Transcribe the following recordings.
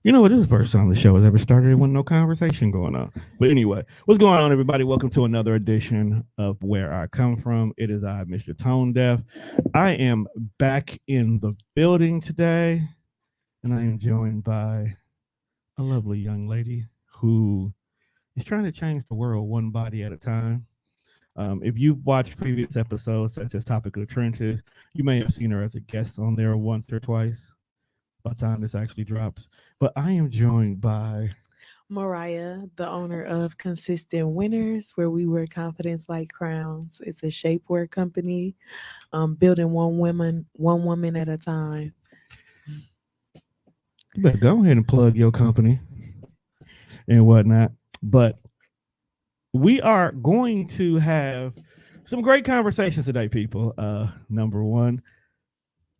You know what? This is the first time the show has ever started with no conversation going on. But anyway, what's going on, everybody? Welcome to another edition of Where I Come From. It is I, Mr. Tone Deaf. I am back in the building today, and I am joined by a lovely young lady who is trying to change the world one body at a time. If you've watched previous episodes, such as Topic of the Trenches, you may have seen her as a guest on there once or twice by the time this actually drops. But I am joined by Mariah, the owner of Consistent Winners, where we wear confidence like crowns. It's a shapewear company, building one woman at a time. you better go ahead and plug your company and whatnot. But we are going to have some great conversations today, people. Number one,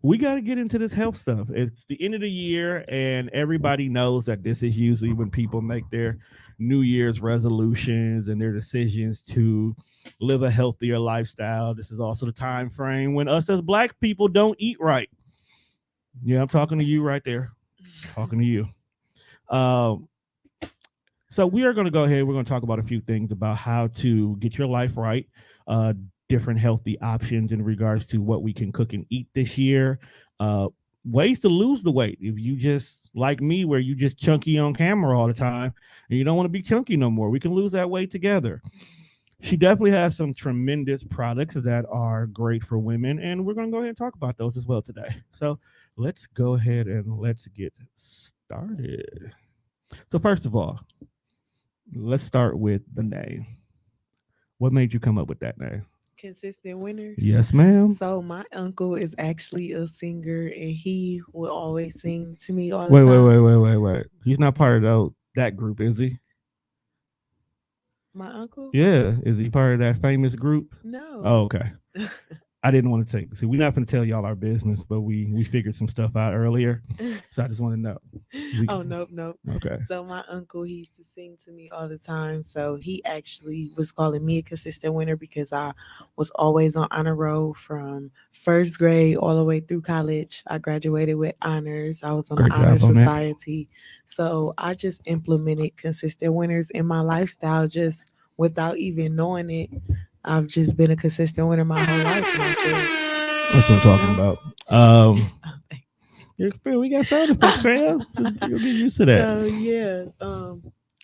we got to get into this health stuff. It's the end of the year, and everybody knows that this is usually when people make their New Year's resolutions and their decisions to live a healthier lifestyle. This is also the time frame when us as Black people don't eat right. Yeah, I'm talking to you right there. Talking to you. Um, So we are going to go ahead. We're going to talk about a few things about how to get your life right, uh, different healthy options in regards to what we can cook and eat this year, uh, ways to lose the weight. If you just like me, where you just chunky on camera all the time and you don't want to be chunky no more, we can lose that weight together. She definitely has some tremendous products that are great for women, and we're going to go ahead and talk about those as well today. So let's go ahead and let's get started. So first of all, let's start with the name. What made you come up with that name? Consistent Winners. Yes, ma'am. So my uncle is actually a singer, and he will always sing to me all the Wait, wait, time. wait, wait, wait, wait. He's not part of that group, is he? My uncle? Yeah. Is he part of that famous group? No. Oh, okay. I didn't want to take. See, we're not going to tell y'all our business, but we figured some stuff out earlier, so I just want to know. We, Oh, nope, nope. okay. So my uncle, he used to sing to me all the time. So he actually was calling me a consistent winner because I was always on honor roll from first grade all the way through college. I graduated with honors. I was on the Great honor job on that. society. So I just implemented consistent winners in my lifestyle just without even knowing it. I've just been a consistent winner my whole life. And I said, That's what I'm you talking know. about. We got sound effects, fam. Just you'll get used to that. So yeah,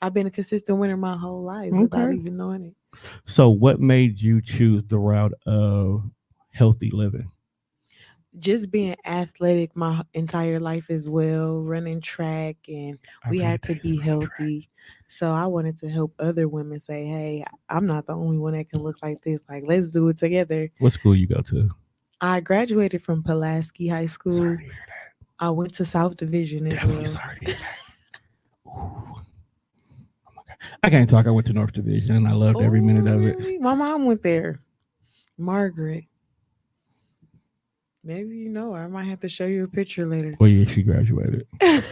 I've been a consistent winner my whole life without Okay. even knowing it. So, what made you choose the route of healthy living? Just being athletic my entire life as well, running track, and I we remember had your to days of be running track. healthy. So I wanted to help other women say, hey, I'm not the only one that can look like this. Like, let's do it together. What school you go to? I graduated from Pulaski High Sorry School. to hear that. I went to South Division as Definitely well. sorry to hear that. Ooh, oh my god. I can't talk. I went to North Division and I loved every minute Oh, of it. really? My mom went there. Margaret. Maybe you know her. I might have to show you a picture later. Well, yeah, she graduated. I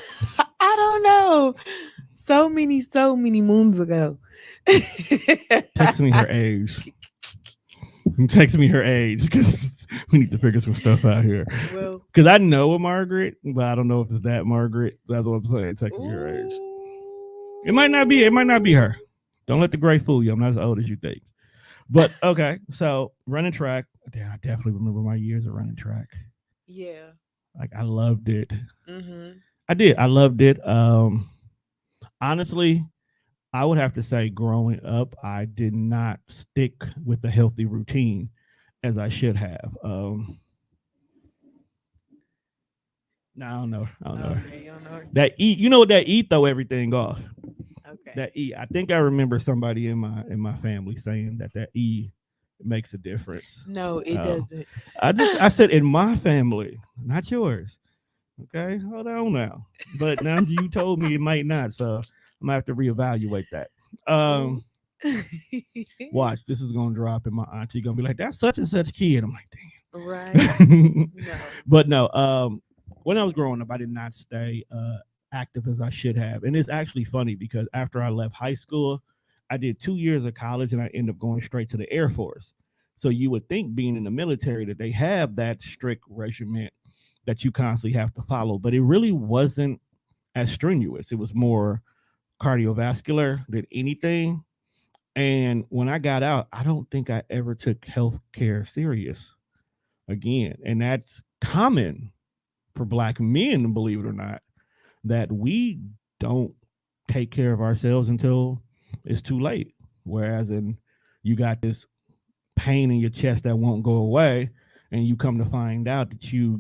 don't know. So many moons ago. Text me her age. Text me her age because we need to figure some stuff out here. Well, Because I know a Margaret, but I don't know if it's that Margaret. That's what I'm saying. Text me her age. It might not be. It might not be her. Don't let the gray fool you. I'm not as old as you think. But okay, so running track. Damn, I definitely remember my years of running track. yeah. Like I loved it. Mhm. I did. I loved it. Honestly, I would have to say, growing up, I did not stick with the healthy routine as I should have. No, I don't know. I don't know. Okay, you don't know. That eat, you know what that eat throw everything off. Okay. That E. I think I remember somebody in my family saying that E makes a difference. No, it Uh, doesn't. I said in my family, not yours. Okay, hold on now. But now you told me it might not, so I'm gonna have to reevaluate that. Oh. Um, Watch, this is gonna drop, and my auntie gonna be like, "That's such and such kid." I'm like, Right. "Damn." No. But no, when I was growing up, I did not stay active as I should have, and it's actually funny because after I left high school, I did 2 years of college, and I ended up going straight to the Air Force. So you would think, being in the military, that they have that strict regiment that you constantly have to follow, but it really wasn't as strenuous. It was more cardiovascular than anything. And when I got out, I don't think I ever took healthcare serious again. And that's common for black men, believe it or not, that we don't take care of ourselves until it's too late. Whereas in you got this pain in your chest that won't go away, and you come to find out that you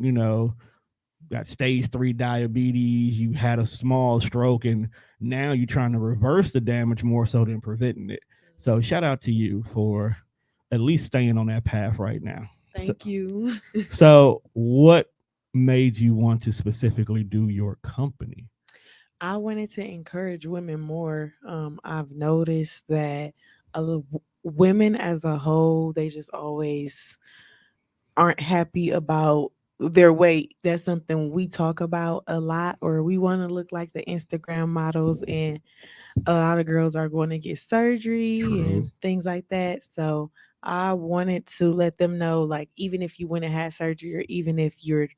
got stage 3 diabetes, you had a small stroke, and now you're trying to reverse the damage more so than preventing it. So shout out to you for at least staying on that path right now. Thank you. So what made you want to specifically do your company? I wanted to encourage women more. I've noticed that women as a whole, they just always aren't happy about their weight. That's something we talk about a lot, or we want to look like the Instagram models, and a lot of girls are going to get surgery True. and things like that. So I wanted to let them know, like, even if you went and had surgery, or even if you're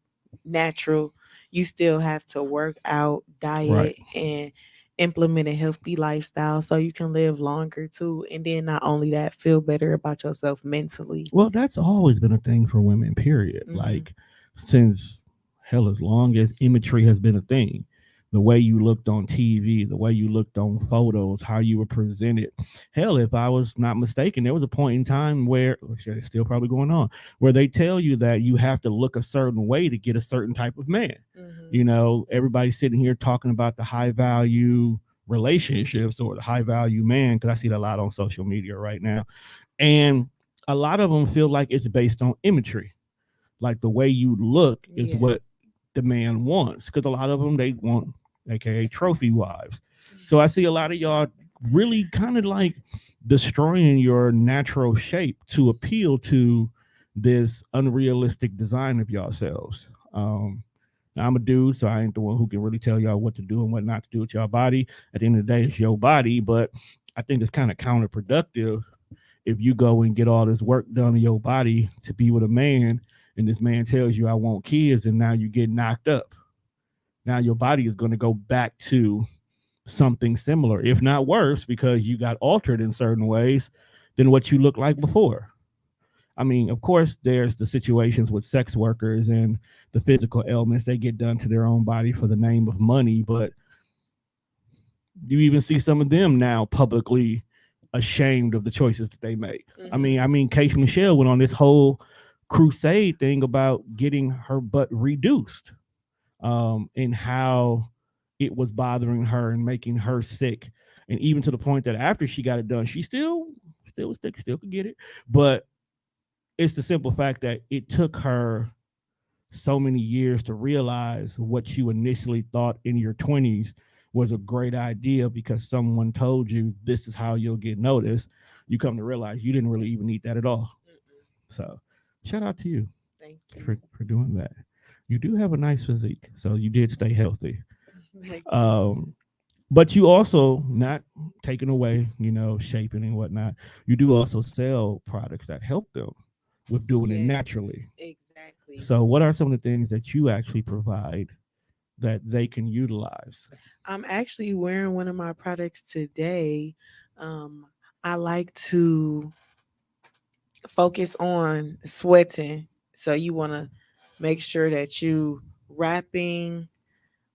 natural, you still have to work out, Right. diet, and implement a healthy lifestyle so you can live longer too. And then not only that, feel better about yourself mentally. Well, that's always been a thing for women, period. Hmm. Like, since hell, as long as imagery has been a thing, the way you looked on TV, the way you looked on photos, how you were presented. Hell, if I was not mistaken, there was a point in time where, which is still probably going on, where they tell you that you have to look a certain way to get a certain type of man. Hmm. Everybody's sitting here talking about the high value relationships or the high value man, because I see that a lot on social media right now. And a lot of them feel like it's based on imagery. Like the way you look is Yeah. what the man wants. Because a lot of them, they want, aka trophy wives. So I see a lot of y'all really kind of like destroying your natural shape to appeal to this unrealistic design of yourselves. Now, I'm a dude, so I ain't the one who can really tell y'all what to do and what not to do with your body. At the end of the day, it's your body, but I think it's kind of counterproductive if you go and get all this work done in your body to be with a man, and this man tells you I want kids, and now you get knocked up. Now your body is going to go back to something similar, if not worse, because you got altered in certain ways than what you looked like before. I mean, of course, there's the situations with sex workers and the physical ailments they get done to their own body for the name of money, but you even see some of them now publicly ashamed of the choices that they make. Hmm. I mean, Kate Michelle went on this whole crusade thing about getting her butt reduced, and how it was bothering her and making her sick, and even to the point that after she got it done, she still was sick, still could get it, but it's the simple fact that it took her so many years to realize what you initially thought in your 20s was a great idea because someone told you this is how you'll get noticed. You come to realize you didn't really even need that at all. Mm-mm. So, shout out to you Thank for, you. for doing that. You do have a nice physique, so you did stay healthy. Thank you. Um, but you also, not taking away, shaping and whatnot, you do also sell products that help them with doing it Yes, naturally. exactly. So, what are some of the things that you actually provide that they can utilize? I'm actually wearing one of my products today. Um, I like to focus on sweating. So you want to make sure that you wrapping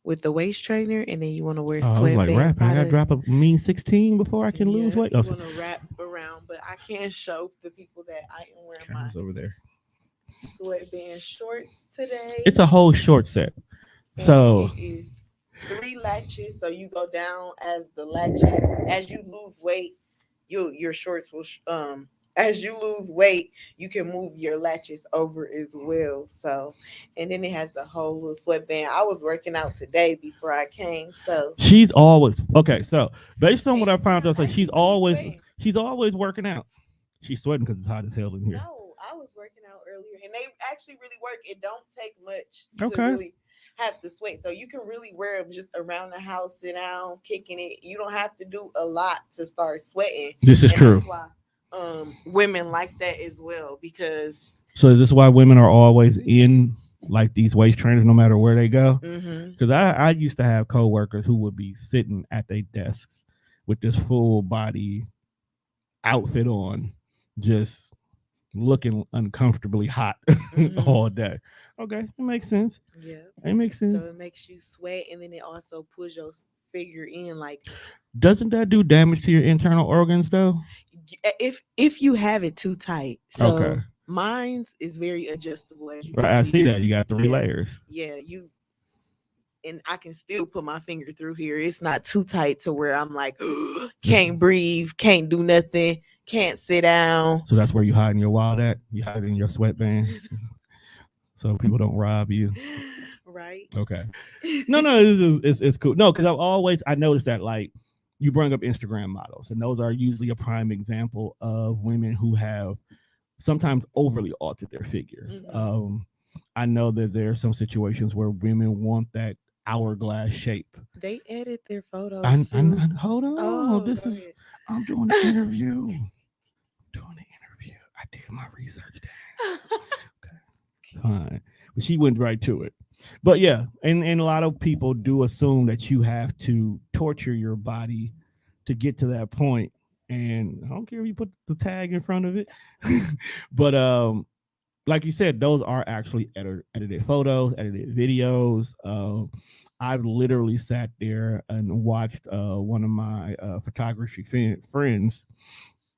with the waist trainer, and then you want to wear I was like, sweatband rapping. I got to products. drop a mean 16 before I can lose Yeah, weight. Oh, you so want to wrap around, but I can't show the people that I am wearing my cameras over there. sweatband shorts today. It's a whole short set. And So, it is 3 latches. So you go down as the latches. As you lose weight, your shorts will as you lose weight, you can move your latches over as well. So, and then it has the whole little sweatband. I was working out today before I came, so she's always okay. So, based on and what you I see found I'm out, so she's actually really always sweating. she's always working out. She's sweating because it's hot as hell in here. No, I was working out earlier, and they actually really work. It don't take much to Okay, really have to sweat, so you can really wear them just around the house, sit down, kicking it. You don't have to do a lot to start sweating, this is and that's true. why women like that as well because So, is this why women are always in like these waist trainers, no matter where they go. Mm-hmm. Because I used to have coworkers who would be sitting at their desks with this full body outfit on, just looking uncomfortably hot Mm-hmm. all day. Okay, it makes sense. Yeah. It makes So sense. it makes you sweat, and then it also pulls your figure in. Like Doesn't that do damage to your internal organs though? if you have it too tight. Okay. So mine's is very adjustable, as you can Right, I see see here. that. You got three Yeah, layers. yeah. You and I can still put my finger through here. It's not too tight to where I'm like can't breathe, can't do nothing, can't sit down. So that's where you hiding your wallet at. You hide it in your sweatband so people don't rob you. Right. Okay. No, no, it's cool. No, because I noticed that like you bring up Instagram models, and those are usually a prime example of women who have sometimes overly altered their figures. Mhm. I know that there are some situations where women want that hourglass shape. They edit their photos too. Hold on, Oh, this go is ahead. I'm doing the interview. Doing the interview. I did my research. Okay, fine. But she went right to it. But yeah, and a lot of people do assume that you have to torture your body to get to that point. And I don't care if you put the tag in front of it. But like you said, those are actually edited photos, edited videos. I've literally sat there and watched one of my photography friends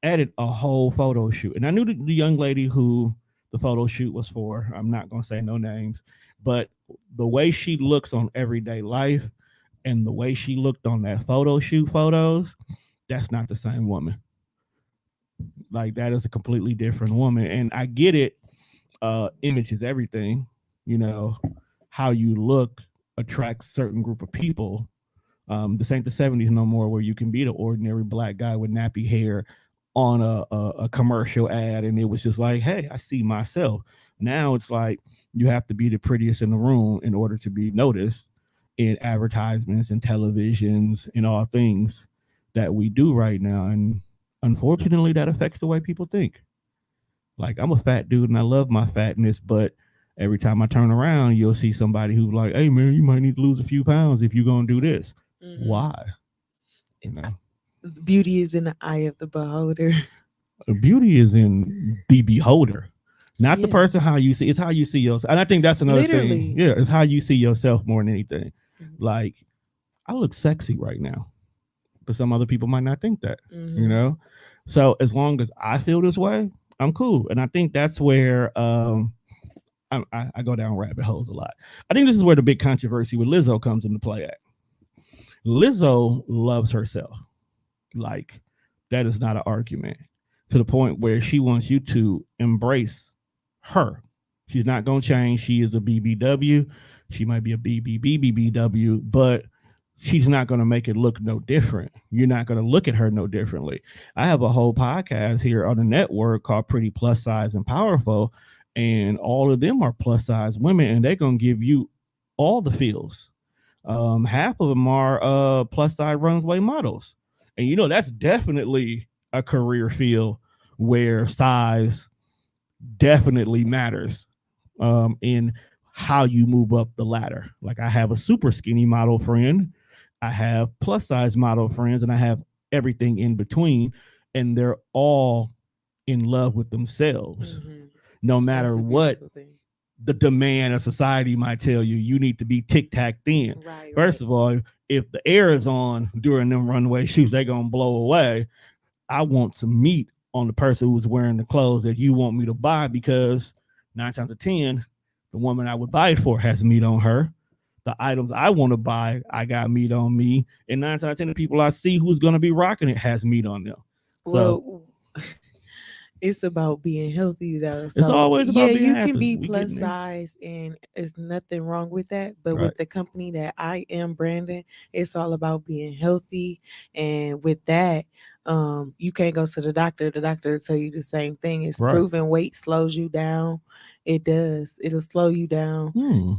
edit a whole photo shoot. And I knew the young lady who the photo shoot was for. I'm not going to say no names, but the way she looks on everyday life and the way she looked on that photo shoot photos, that's not the same woman. Like that is a completely different woman. And I get it. Image is everything. You know, how you look attracts certain group of people. This ain't the 70s no more where you can be the ordinary black guy with nappy hair on a commercial ad and it was just like, hey, I see myself. Now it's like you have to be the prettiest in the room in order to be noticed in advertisements and televisions and all things that we do right now. And unfortunately, that affects the way people think. Like I'm a fat dude and I love my fatness, but every time I turn around, you'll see somebody who's like, hey man, you might need to lose a few pounds if you're gonna do this. Mm-hmm. Why? You know, Beauty is in the eye of the beholder. beauty is in the beholder, not the Yeah, person how you see. It's how you see yourself, and I think that's another thing. literally. Yeah, it's how you see yourself more than anything. Mhm. Like I look sexy right now, but some other people might not think that. You Mhm. know, so as long as I feel this way, I'm cool, and I think that's where I go down rabbit holes a lot. I think this is where the big controversy with Lizzo comes into play at. Lizzo loves herself. Like that is not an argument to the point where she wants you to embrace her. She's not going to change. She is a BBW. She might be a BBBBBW, but she's not going to make it look no different. You're not going to look at her no differently. I have a whole podcast here on the network called Pretty Plus Size and Powerful, and all of them are plus size women, and they're going to give you all the feels. Half of them are plus size runway models, and you know that's definitely a career field where size definitely matters in how you move up the ladder. Like I have a super skinny model friend, I have plus size model friends, and I have everything in between, and they're all in love with themselves. Mhm. No That's matter a what beautiful thing. the demand of society might tell you, you need to be tic tac thin. Right, First right. of all, if the air is on during them runway shoots, they're gonna blow away. I want some meat on the person who's wearing the clothes that you want me to buy because 9 times out of 10, the woman I would buy it for has meat on her. The items I want to buy, I got meat on me. And 9 times out of 10, the people I see who's going to be rocking it has meat on them. So Well, it's about being healthy though. it's So always yeah, about being you can active. be We plus getting there. size and there's nothing wrong with that. But Right. with the company that I am branding, it's all about being healthy. And with that, you can't go to the doctor. The doctor will tell you the same thing. It's Right. proven weight slows you down. It does. It'll slow you down. Hmm.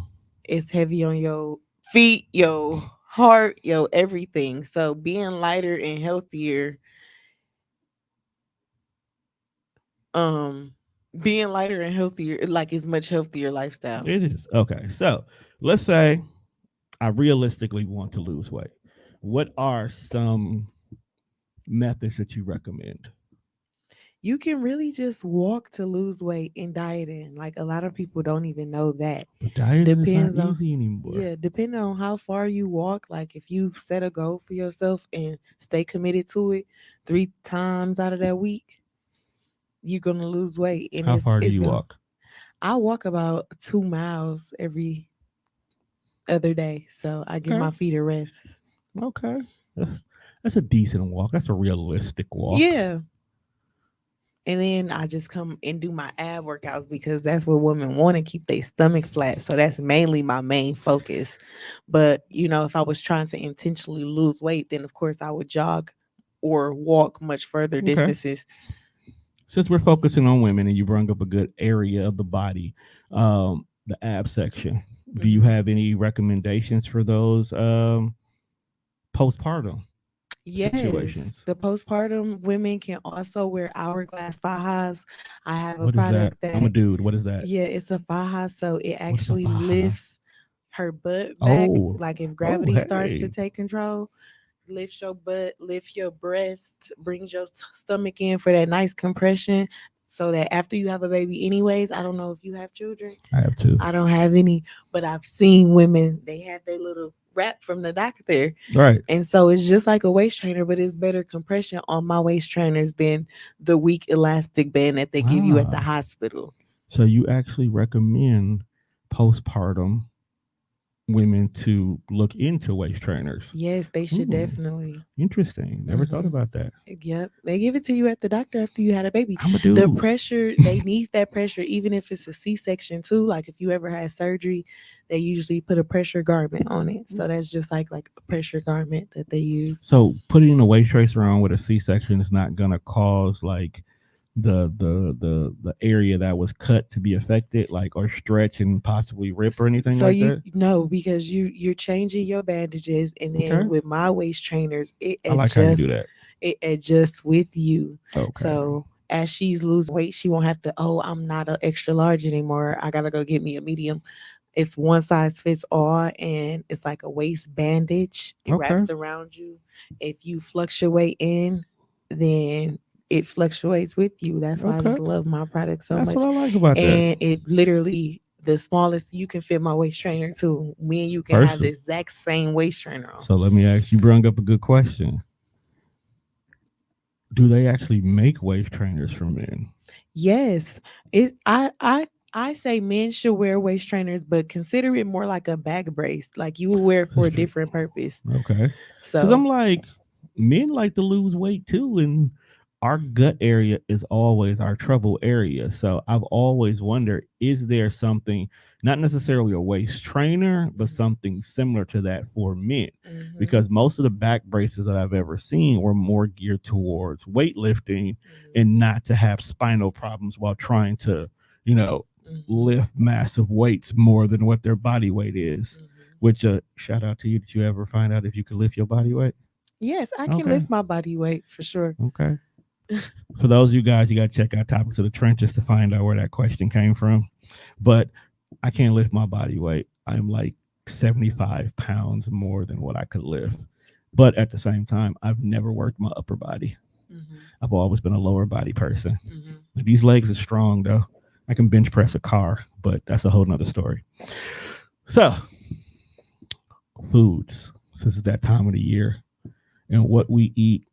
It's heavy on your feet, your heart, your everything. So being lighter and healthier, um being lighter and healthier, like, is much healthier lifestyle. It is. Okay. So let's say I realistically want to lose weight. What are some methods that you recommend? You can really just walk to lose weight and dieting. Like, a lot of people don't even know that. But dieting is not Depends on, easy anymore. yeah, depending on how far you walk. Like, if you set a goal for yourself and stay committed to it 3 times out of that week, you're gonna lose weight. And How far do it's you gonna, walk? I walk about 2 miles every other day. So I give Okay. my feet a rest. Okay. That's, that's a decent walk. That's a realistic walk. Yeah. And then I just come and do my ab workouts because that's what women want to keep their stomach flat. So that's mainly my main focus. But, if I was trying to intentionally lose weight, then of course I would jog or walk much further Okay. distances. Since we're focusing on women and you brought up a good area of the body, the ab section, do you Mhm. have any recommendations for those postpartum Yes, situations? the postpartum women can also wear hourglass fajas. I have a What is that? product I'm a that, dude. What is that? yeah, it's a faja, so it What is a actually faja? lifts her butt back. Oh, Like, if oh, gravity starts to hey. take control, lift your butt, lift your breast, brings your stomach in for that nice compression. So that after you have a baby, anyways, I don't know if you have children. I have two. I don't have any, but I've seen women, they have their little wrap from the doctor. Right. And so it's just like a waist trainer, but it's better compression on my waist trainers than the weak elastic band that they give you at the Ah, hospital. so you actually recommend postpartum women to look into waist trainers. Yes, they should Ooh, definitely. interesting. Never thought Hmm. about that. Yep, they give it to you at the doctor after you had a baby. I'm a The dude. pressure, they need that pressure, even if it's a C-section too. Like, if you ever had surgery, they usually put a pressure garment on it. So that's just like a pressure garment that they use. So putting a waist tracer on with a C-section is not gonna cause like the area that was cut to be affected, like or stretch and possibly rip or anything So like you that. know, because you're changing your bandages, and then Okay, with my waist trainers, it I like how you do adjusts. that. It adjusts with you. Okay, So as she's losing weight, she won't have to. Oh, I'm not an extra large anymore. I gotta go get me a medium. It's one size fits all, and it's like a waist bandage. It okay, wraps around you. If you fluctuate in, then it fluctuates with you. That's why I okay. just love my product so That's what much. I like about that. And it literally, the smallest you can fit my waist trainer too. Me and you can have the Person. exact same waist trainer on. So let me ask you. Bring up a good question. Do they actually make waist trainers for men? Yes, I say men should wear waist trainers, but consider it more like a back brace. Like, you will wear it for a different purpose. Okay. Because So, I'm like, men like to lose weight too. And our gut area is always our trouble area. So I've always wondered, is there something, not necessarily a waist trainer, but mhm, something similar to that for men? mhm, Because most of the back braces that I've ever seen were more geared towards weightlifting mhm, and not to have spinal problems while trying to, you know, mhm, lift massive weights more than what their body weight is. mhm. Which shout out to you. Did you ever find out if you could lift your body weight? Yes, I can Okay. lift my body weight for sure. Okay. For those of you guys, you got to check out Topics of the Trenches to find out where that question came from. But I can't lift my body weight. I'm like 75 pounds more than what I could lift. But at the same time, I've never worked my upper body. Mhm, I've always been a lower body person. mhm. These legs are strong though. I can bench press a car, but that's a whole nother story. So, foods, since it's that time of the year, and what we eat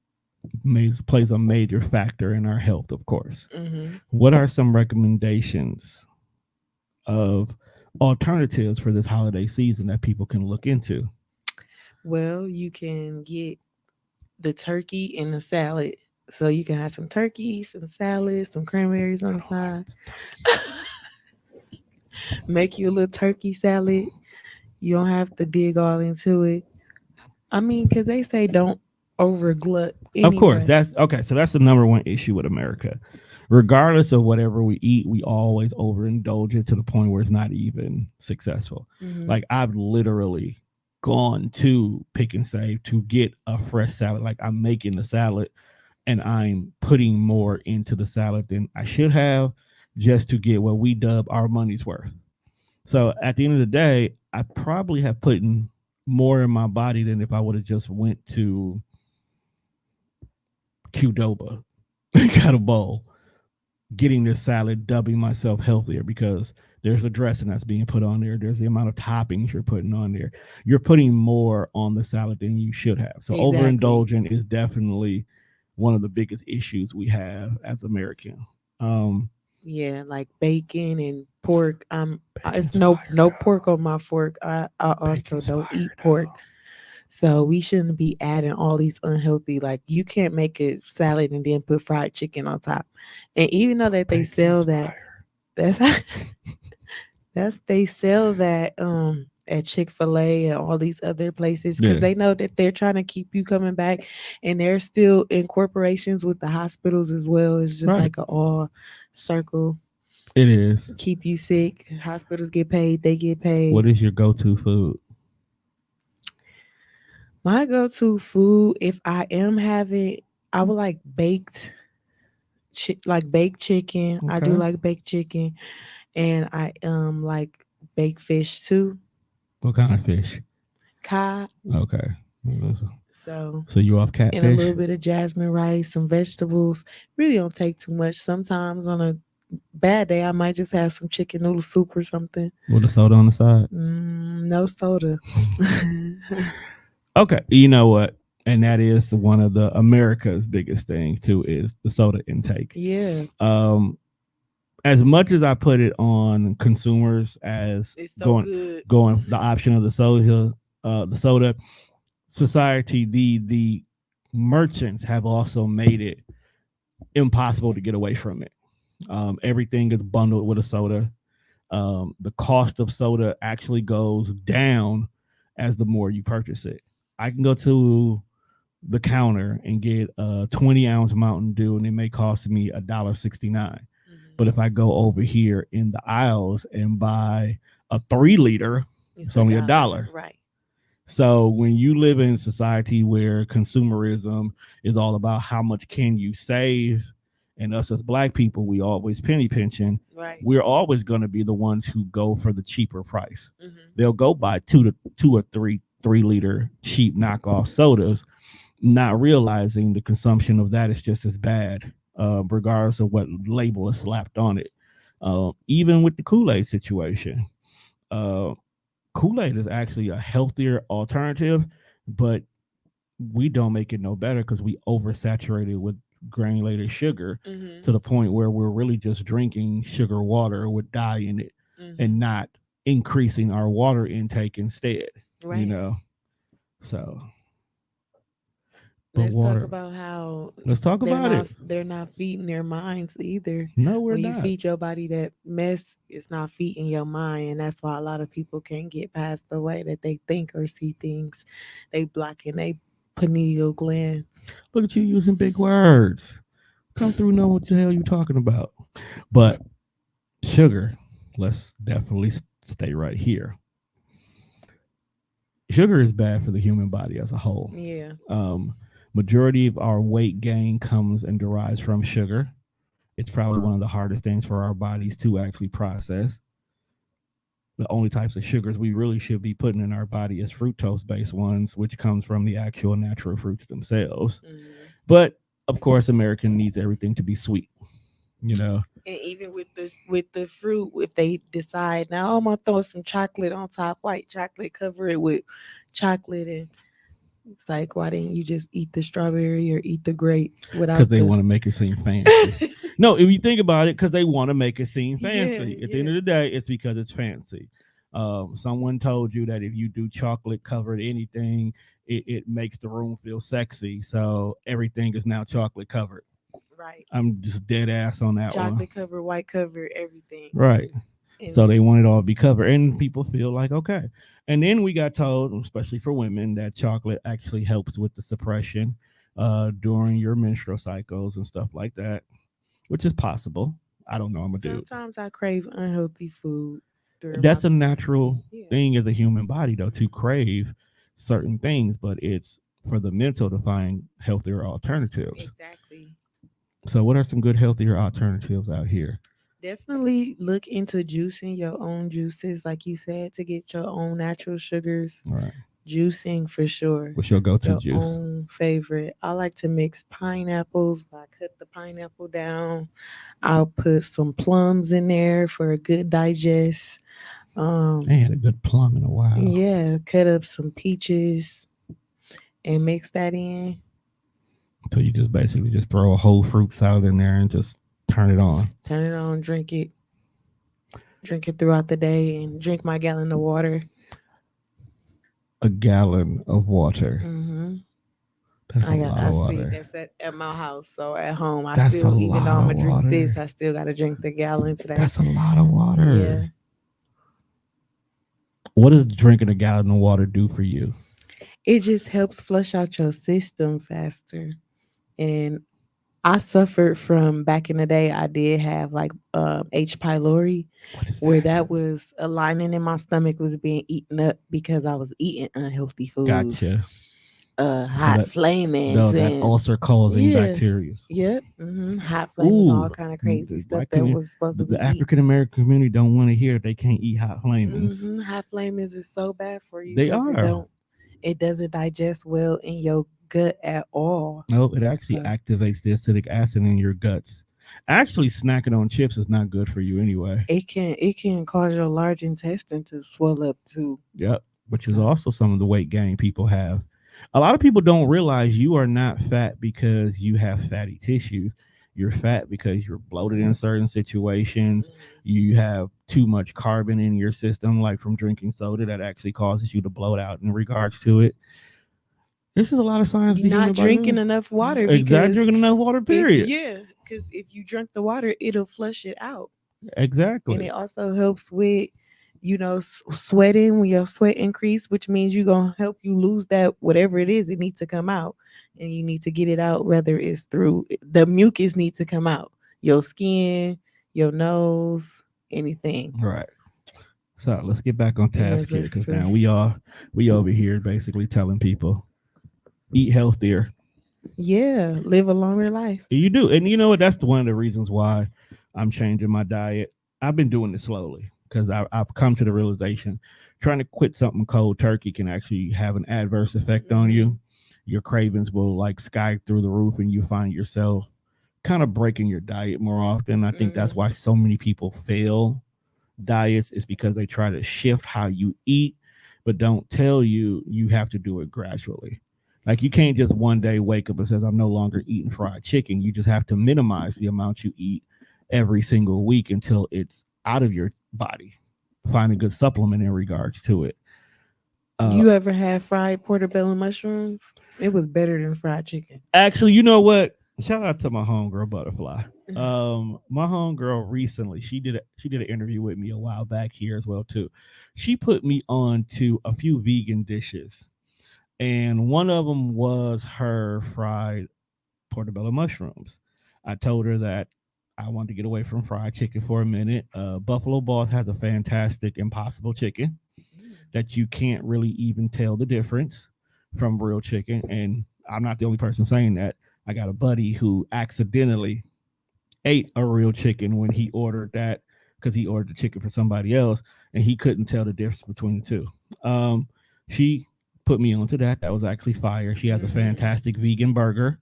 plays a major factor in our health, of course. Mhm. What are some recommendations of alternatives for this holiday season that people can look into? Well, you can get the turkey and the salad. So you can have some turkey, some salad, some cranberries on the side. Make you a little turkey salad. You don't have to dig all into it. I mean, because they say don't over glut Of course, anyway. that's okay. So that's the number one issue with America. Regardless of whatever we eat, we always overindulge it to the point where it's not even successful. Hmm. Like I've literally gone to Pick and Save to get a fresh salad. Like I'm making the salad and I'm putting more into the salad than I should have just to get what we dub our money's worth. So at the end of the day, I probably have put in more in my body than if I would have just went to Qdoba and got a bowl, getting this salad, dubbing myself healthier because there's a dressing that's being put on there. There's the amount of toppings you're putting on there. You're putting more on the salad than you should have. So Exactly. overindulgent is definitely one of the biggest issues we have as Americans. Um, Yeah, like bacon and pork. It's Bacon's fire, no dog. pork on my fork. I also Bacon's don't fire, eat pork. dog. So we shouldn't be adding all these unhealthy. Like you can't make a salad and then put fried chicken on top. And even though that they sell Bacon's that, fire. that's they sell that at Chick-fil-A and all these other places because Yeah, they know that they're trying to keep you coming back, and they're still in corporations with the hospitals as well. It's just right. like a all circle. It is. Keep you sick. Hospitals get paid. They get What paid. is your go-to food? My go-to food, if I am having, I would like like baked chicken. I do Okay. like baked chicken, and I like baked fish too. What kind of fish? Cod. Okay. So So you off and a catfish? little bit of jasmine rice, some vegetables. Really don't take too much. Sometimes on a bad day, I might just have some chicken noodle soup or something. With a soda on the side? No soda. Okay. You know what? And that is one of the America's biggest thing too is the soda intake. Yeah, Um, as much as I put it on consumers as it's so going good. going the option of the soda society, the merchants have also made it impossible to get away from it. Everything is bundled with a soda. The cost of soda actually goes down as the more you purchase it. I can go to the counter and get a 20-ounce Mountain Dew, and it may cost me $1.69. But if Mhm. I go over here in the aisles and buy a 3 liter, It's it's a only a dollar, dollar. right? So when you live in a society where consumerism is all about how much can you save, and us as black people, we always penny pinching. Right. We're always going to be the ones who go for the cheaper price. Hmm. They'll go buy two or three liter cheap knockoff sodas, not realizing the consumption of that is just as bad, regardless of what label is slapped on it. Even with the Kool-Aid situation, uh, Kool-Aid is actually a healthier alternative, but we don't make it no better because we oversaturate it with granulated sugar Hmm. to the point where we're really just drinking sugar water with dye in it and Hmm. not increasing our water intake instead, you Right. know. So, but Let's talk water, about how let's talk about it. they're not feeding their minds either. No, we're When you not. feed your body that mess, it's not feeding your mind, and that's why a lot of people can't get past the way that they think or see things. They blocking they pineal gland. Look at you using big words. Come through, know what the hell you're talking about. But sugar, let's definitely stay right here. Sugar is bad for the human body as a whole. Yeah. Um, Majority of our weight gain comes and derives from sugar. It's probably one of the hardest things for our bodies to actually process. The only types of sugars we really should be putting in our body is fructose based ones, which comes from the actual natural fruits themselves. Hmm. But of course, American needs everything to be sweet, you know. And even with the fruit, if they decide now, I'm gonna throw some chocolate on top, white chocolate, cover it with chocolate, and it's like, why didn't you just eat the strawberry or eat the grape Because without they the? want to make it seem fancy. No, if you think about it, because they want to make it seem Yeah, fancy. At the end yeah. of the day, it's because it's fancy. Someone told you that if you do chocolate covered anything, it makes the room feel sexy. So everything is now chocolate covered. Right. I'm just dead ass on that one. Chocolate cover, white cover, everything. Right. So And they want it all to be covered, and people feel like okay. And then we got told, especially for women, that chocolate actually helps with the suppression during your menstrual cycles and stuff like that, which is possible. I don't know. I'm a dude. sometimes I crave unhealthy food during my That's a natural yeah. thing as a human body, though, to crave certain things, but it's for the mental to find healthier alternatives. Exactly. So, what are some good healthier alternatives out here? Definitely look into juicing your own juices, like you said, to get your own natural sugars. All right. Juicing for sure. What's your go-to Your juice? own favorite. I like to mix pineapples. I cut the pineapple down. I'll put some plums in there for a good digest. I Um, ain't had a good plum in a while. yeah, cut up some peaches and mix that in. So you just basically just throw a whole fruit salad in there and just turn it on. Turn it on, drink it throughout the day, and drink my gallon of water. A gallon of water. hmm That's a lot I of see water. that's at my house. So at home, I That's a still, even though lot I'm of gonna drink this, water. I still gotta drink the gallon today. That's a lot of Yeah, water. What does drinking a gallon of water do for you? it just helps flush out your system faster. And I suffered from back in the day. I did have like H. pylori, What is where that? that was a lining in my stomach was being eaten up because I was eating unhealthy foods, Gotcha. So hot flamings, that and ulcer causing yeah, bacteria. yep, hot flamings, all Ooh, kind of crazy the stuff white that was supposed to the be eaten. African American community don't want to hear they can't eat hot flamings. Hot flamings is so bad for you They because are. it doesn't digest well in your gut at all. No, it actually So activates the acidic acid in your guts. Actually, snacking on chips is not good for you anyway. it can cause your large intestine to swell up too. Yep, which is So also some of the weight gain people have. A lot of people don't realize you are not fat because you have fatty tissues. You're fat because you're bloated in certain situations. You have too much carbon in your system, like from drinking soda, that actually causes you to bloat out in regards to it. There's just a lot of signs you're the human not body. drinking enough water Exactly, because drinking enough water. if Period. yeah, because if you drink the water, it'll flush it out, and it Exactly. also helps with sweating when your sweat increase, which means you're gonna help you lose that whatever it is it needs to come out, and you need to get it out. Whether it's through the mucus needs to come out, your skin, your nose, anything. Right. So let's get back on Yes, task here, that's because true. now we over here basically telling people eat healthier. Yeah, live a longer life. You do, and you know what? That's one of the reasons why I'm changing my diet. I've been doing it slowly because I've come to the realization trying to quit something cold turkey can actually have an adverse effect on Mhm. you. Your cravings will like sky through the roof, and you find yourself kind of breaking your diet more often. I think that's why Mhm. so many people fail diets, is because they try to shift how you eat, but don't tell you you have to do it gradually. Like you can't just one day wake up and says I'm no longer eating fried chicken. You just have to minimize the amount you eat every single week until it's out of your body. Find a good supplement in regards to it. Uh, You ever had fried portobello mushrooms? It was better than fried chicken. Actually, you know what? Shout out to my homegirl Butterfly. My homegirl recently, she did an interview with me a while back here as well too. She put me on to a few vegan dishes, and one of them was her fried portobello mushrooms. I told her that I wanted to get away from fried chicken for a minute. Buffalo Boss has a fantastic Impossible chicken that you can't really even tell the difference from real chicken. And I'm not the only person saying that. I got a buddy who accidentally ate a real chicken when he ordered that, because he ordered the chicken for somebody else and he couldn't tell the difference between the two. She put me onto that. That was actually fire. She has a Mhm. fantastic vegan burger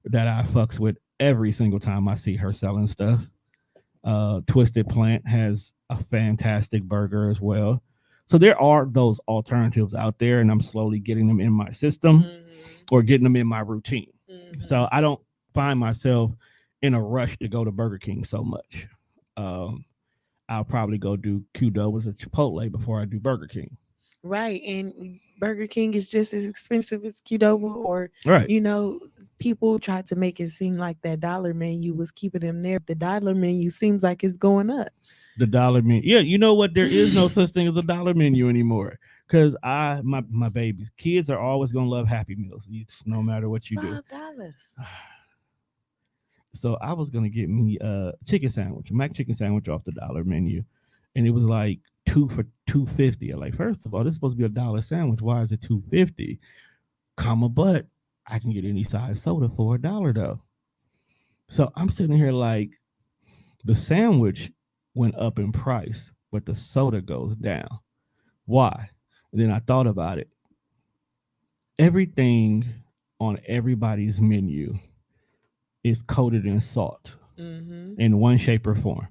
that I fucks with every single time I see her selling stuff. Twisted Plant has a fantastic burger as well. So there are those alternatives out there, and I'm slowly getting them in my system Mhm. or getting them in my routine. So Mhm. I don't find myself in a rush to go to Burger King so much. Um, I'll probably go do Qdoba's or Chipotle before I do Burger King. Right, and Burger King is just as expensive as Qdoba, or Right. you know, people tried to make it seem like that dollar menu was keeping them there. The dollar menu seems like it's going up. The dollar menu. Yeah, you know what? There is no such thing as a dollar menu anymore. Because my babies, kids are always gonna love Happy Meals, no matter what you do. $5. So I was gonna get me a chicken sandwich, a mac chicken sandwich off the dollar menu, and it was like two for 250. I'm like, first of all, this is supposed to be a dollar sandwich. Why is it 250? Comma, but I can get any size soda for $1 though. So I'm sitting here like, The sandwich went up in price, but the soda goes down. Why? And then I thought about it. Everything on everybody's menu is coated in salt Mm-hmm. in one shape or form.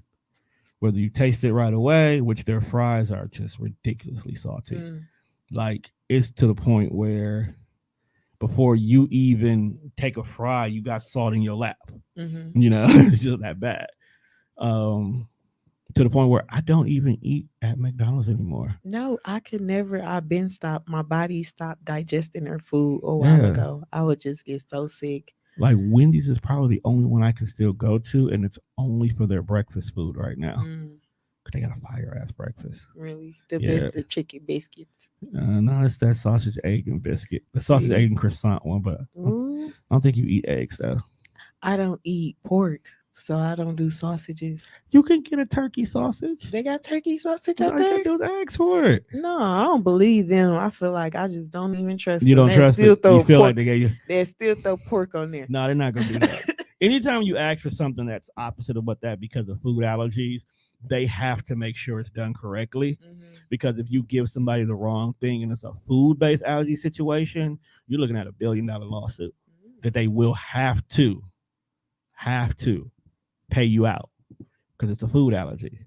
Whether you taste it right away, which their fries are just ridiculously salty. Mm. Like it's to the point where before you even take a fry, you got salt in your lap. Mm-hmm. It's just that bad. Um, to the point where I don't even eat at McDonald's anymore. No, I could never. I've been stopped. My body stopped digesting their food a while Yeah. ago. I would just get so sick. Like Wendy's is probably the only one I can still go to, and it's only for their breakfast food right now. Mm, Cause they got a fire ass breakfast. really, the Yeah. best of chicken biscuits. No, it's that sausage, egg, and biscuit. The sausage, See? egg, and croissant one, but Ooh, I don't think you eat eggs though. I don't eat pork, so I don't do sausages. You can get a turkey sausage. They got turkey sausage All out I there? got those eggs for it. No, I don't believe them. I feel like I just don't even trust You them. don't trust still it. throw You feel pork. like they gave you. They still throw pork on there. No, they're not gonna do that. Anytime you ask for something that's opposite of what that because of food allergies, they have to make sure it's done correctly. Mm-hmm. Because if you give somebody the wrong thing and it's a food-based allergy situation, you're looking at $1 billion lawsuit that they will have to pay you out because it's a food allergy.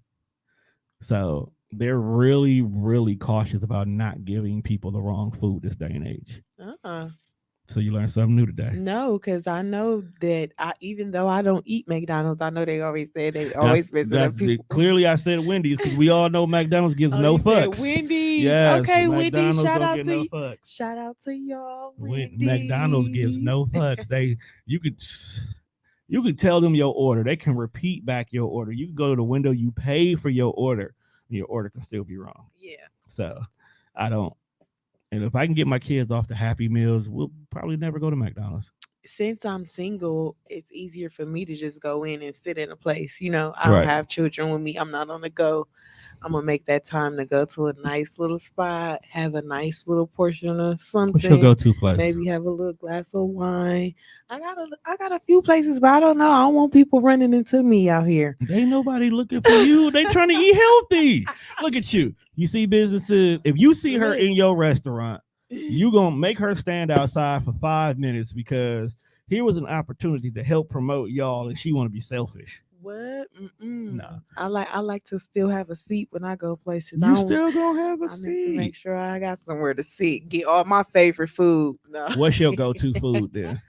So they're really, really cautious about not giving people the wrong food this day and age. So you learned something new today. No, because I know that even though I don't eat McDonald's, I know they always say they always visit up people. Clearly, I said Wendy's because we all know McDonald's gives no you said fucks. Wendy's. Yes, Okay, McDonald's Wendy's. Shout don't out get to no you. fucks. Shout out to y'all. Wendy's. McDonald's gives no fucks. You could tell them your order. They can repeat back your order. You can go to the window. You pay for your order. And your order can still be wrong. Yeah. So I don't. And if I can get my kids off the Happy Meals, we'll probably never go to McDonald's. Since I'm single, it's easier for me to just go in and sit in a place. I don't Right. have children with me. I'm not on the go. I'm gonna make that time to go to a nice little spot, have a nice little portion of something. What's your go-to place? Maybe have a little glass of wine. I got a few places, but I don't know. I don't want people running into me out here. Ain't nobody looking for you. They trying to eat healthy. Look at you. You see businesses. If you see her in your restaurant, you gonna make her stand outside for 5 minutes because here was an opportunity to help promote y'all, and she want to be selfish. What? No. I like to still have a seat when I go places. You still gonna have a I need to seat. make sure I got somewhere to sit. Get all my favorite food. No. What's your go-to food then?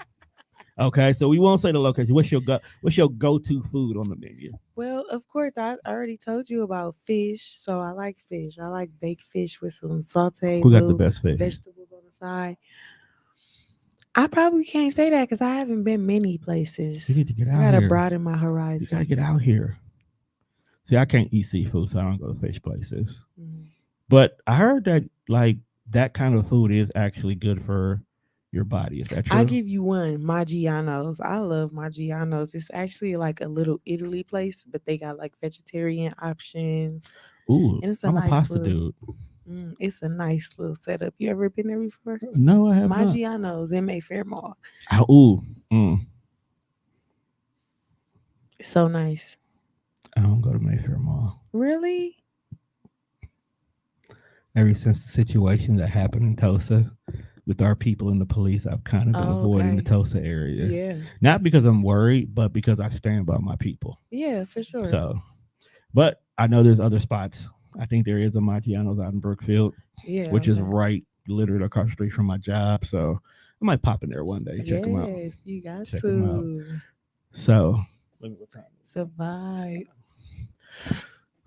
Okay, so we won't say the location. What's your go-to food on the menu? Well, of course, I already told you about fish, so I like fish. I like baked fish with some sauteed Who got the best fish? vegetables on the side. I probably can't say that because I haven't been many places. You need to get out I gotta here. broaden my horizons. You gotta get out here. See, I can't eat seafood, so I don't go to fish places. Mm. But I heard that like that kind of food is actually good for your body. Is that true? I'll give you one, Maggiano's. I love Maggiano's. It's actually like a little Italy place, but they got like vegetarian options. Ooh, And it's I'm nice a pasta little, dude. It's a nice little setup. You ever been there before? No, I have not. Maggiano's in Mayfair Mall. It's so nice. I don't go to Mayfair Mall. Really? Ever since the situation that happened in Tulsa with our people and the police, I've kind of been avoiding the Tulsa area. Yeah. Not because I'm worried, but because I stand by my people. Yeah, for sure. So, but I know there's other spots. I think there is a Maggiano's out in Brookfield, which is right literally across the street from my job. So I might pop in there one day, check them out. Yes, you got Check to. them out. So, Survive.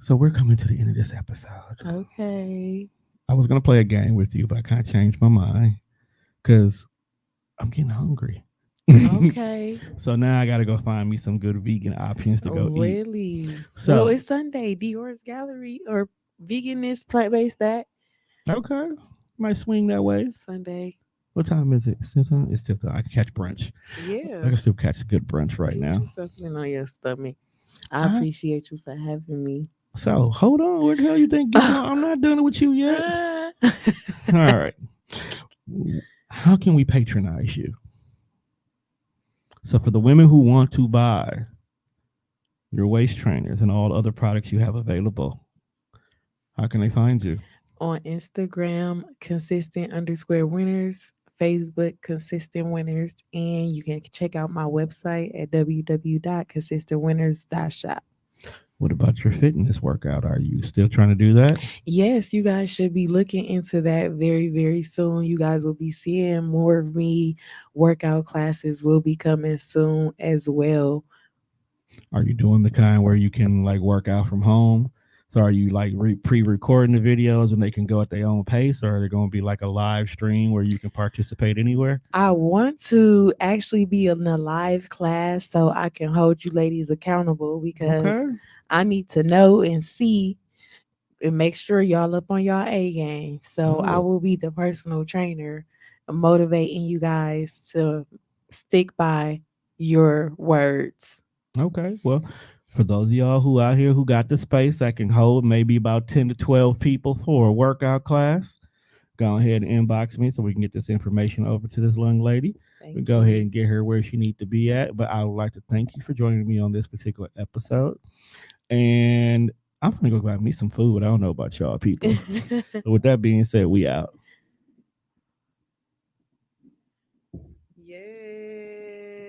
So we're coming to the end of this episode. Okay. I was going to play a game with you, but I kind of changed my mind because I'm getting hungry. Okay. So now I got to go find me some good vegan options to go eat. Really? So well, it's Sunday. Dior's Gallery or veganist, plant-based that. Okay. Might swing that way. Sunday. What time is it? Still time? It's still time. I can catch brunch. Yeah. I can still catch a good brunch right now. Something on your stomach. I appreciate you for having me. So hold on. Where the hell you think? I'm not done with you yet. All right. How can we patronize you? So for the women who want to buy your waist trainers, and all other products you have available, how can they find you? On Instagram, consistent_winners, Facebook, consistent winners, and you can check out my website at www.consistentwinners.shop. What about your fitness workout? Are you still trying to do that? Yes, you guys should be looking into that very, very soon. You guys will be seeing more of me. Workout classes will be coming soon as well. Are you doing the kind where you can like work out from home? So are you like pre-recording the videos and they can go at their own pace, or are they going to be like a live stream where you can participate anywhere? I want to actually be in a live class so I can hold you ladies accountable because Okay. I need to know and see and make sure y'all up on y'all A game. So I Oh, will be the personal trainer motivating you guys to stick by your words. okay. Well, for those of y'all who out here who got the space that can hold maybe about 10 to 12 people for a workout class, go ahead and inbox me so we can get this information over to this young lady. We Thank go ahead you. and get her where she needs to be at. But I would like to thank you for joining me on this particular episode. And I'm gonna go grab me some food. I don't know about y'all people. With that being said, we out.